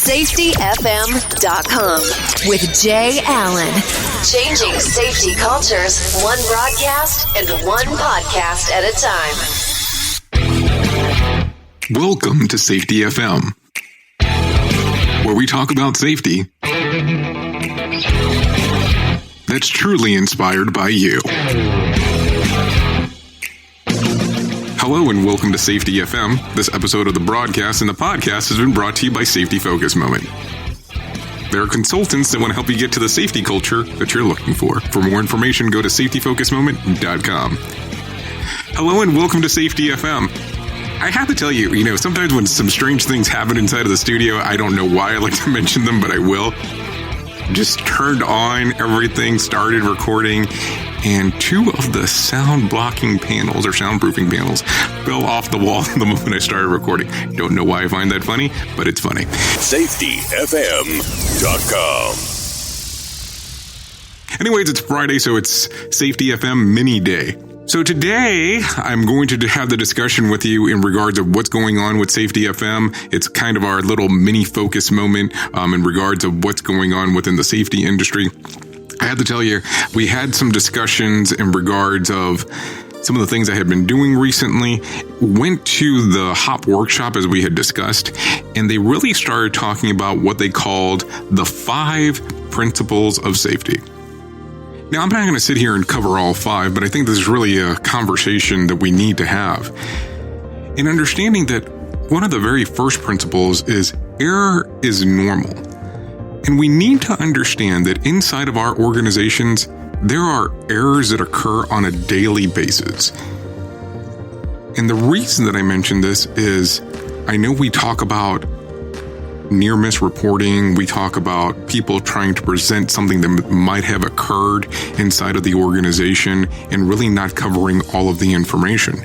SafetyFM.com with Jay Allen. Changing safety cultures, one broadcast and one podcast at a time. Welcome to Safety FM, where we talk about safety that's truly inspired by you. Hello and welcome to Safety FM. This episode of the broadcast and the podcast has been brought to you by Safety Focus Moment. There are consultants that want to help you get to the safety culture that you're looking for. For more information, go to safetyfocusmoment.com. Hello and welcome to Safety FM. I have to tell you, sometimes when some strange things happen inside of the studio, I don't know why I like to mention them, but I will. Just turned on everything, started recording, and two of the sound blocking panels or soundproofing panels fell off the wall the moment I started recording. Don't know why I find that funny, but it's funny. SafetyFM.com. Anyways, it's Friday, so it's Safety FM Mini Day. So today, I'm going to have the discussion with you in regards of what's going on with Safety FM. It's kind of our little mini focus moment in regards of what's going on within the safety industry. I have to tell you, we had some discussions in regards of some of the things I had been doing recently. Went to the HOP workshop as we had discussed, and they really started talking about what they called the 5 principles of safety. Now, I'm not going to sit here and cover all 5, but I think this is really a conversation that we need to have. In understanding that one of the very first principles is error is normal. And we need to understand that inside of our organizations, there are errors that occur on a daily basis. And the reason that I mention this is I know we talk about near-miss reporting. We talk about people trying to present something that might have occurred inside of the organization and really not covering all of the information.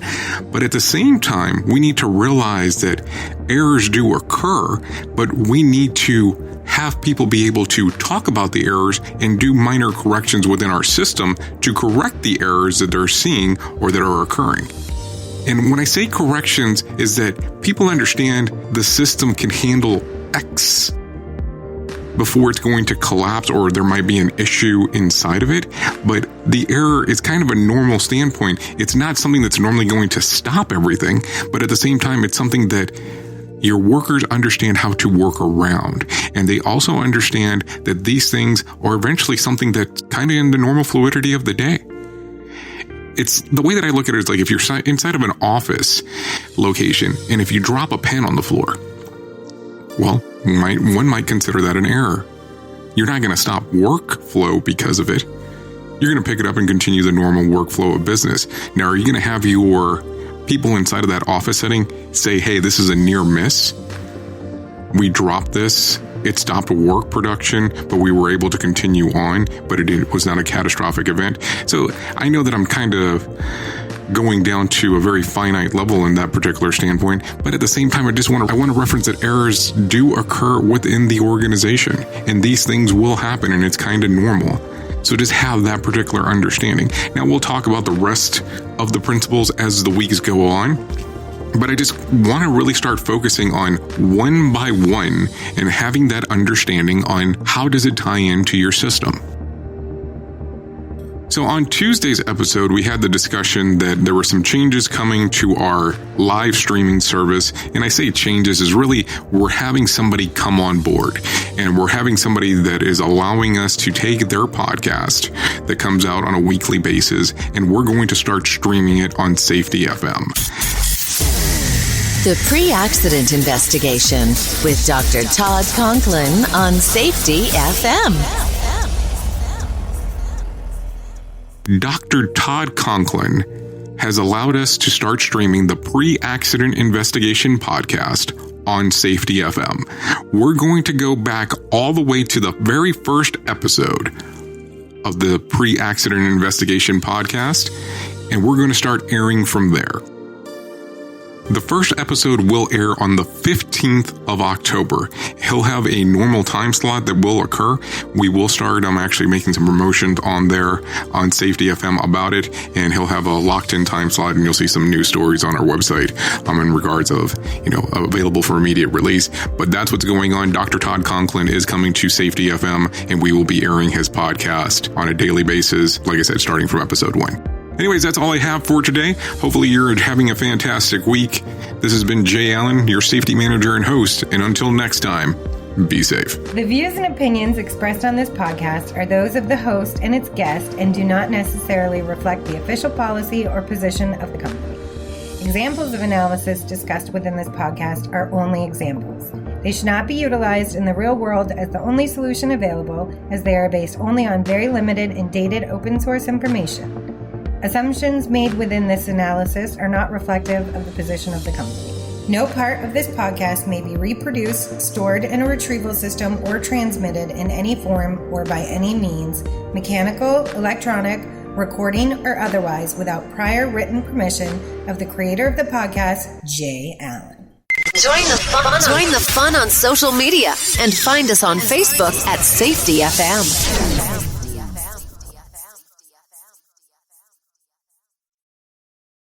But at the same time, we need to realize that errors do occur, but we need to have people be able to talk about the errors and do minor corrections within our system to correct the errors that they're seeing or that are occurring. And when I say corrections, is that people understand the system can handle X before it's going to collapse or there might be an issue inside of it. But the error is kind of a normal standpoint. It's not something that's normally going to stop everything, but at the same time, it's something that your workers understand how to work around. And they also understand that these things are eventually something that's kind of in the normal fluidity of the day. It's the way that I look at it is like if you're inside of an office location and if you drop a pen on the floor, well, one might consider that an error. You're not going to stop workflow because of it. You're going to pick it up and continue the normal workflow of business. Now, are you going to have your people inside of that office setting say, hey, this is a near miss? We dropped this. It stopped work production, but we were able to continue on, but it was not a catastrophic event. So I know that I'm kind of going down to a very finite level in that particular standpoint, but at the same time, I want to reference that errors do occur within the organization, and these things will happen, and it's kind of normal. So just have that particular understanding. Now we'll talk about the rest of the principles as the weeks go on, but I just want to really start focusing on one by one and having that understanding on how does it tie into your system. So on Tuesday's episode, we had the discussion that there were some changes coming to our live streaming service. And I say changes is really we're having somebody come on board and we're having somebody that is allowing us to take their podcast that comes out on a weekly basis. And we're going to start streaming it on Safety FM. The Pre-Accident Investigation with Dr. Todd Conklin on Safety FM. Dr. Todd Conklin has allowed us to start streaming the Pre-Accident Investigation podcast on Safety FM. We're going to go back all the way to the very first episode of the Pre-Accident Investigation podcast, and we're going to start airing from there. The first episode will air on the 15th of October. He'll have a normal time slot that will occur. We will start actually making some promotions on there on Safety FM about it, and he'll have a locked-in time slot, and you'll see some news stories on our website in regards of, available for immediate release. But that's what's going on. Dr. Todd Conklin is coming to Safety FM, and we will be airing his podcast on a daily basis, like I said, starting from episode 1. Anyways, that's all I have for today. Hopefully you're having a fantastic week. This has been Jay Allen, your safety manager and host, and until next time, be safe. The views and opinions expressed on this podcast are those of the host and its guest and do not necessarily reflect the official policy or position of the company. Examples of analysis discussed within this podcast are only examples. They should not be utilized in the real world as the only solution available, as they are based only on very limited and dated open source information. Assumptions made within this analysis are not reflective of the position of the company. No part of this podcast may be reproduced, stored in a retrieval system, or transmitted in any form or by any means, mechanical, electronic, recording, or otherwise, without prior written permission of the creator of the podcast, Jay Allen. Join the fun on social media and find us on Facebook at Safety FM.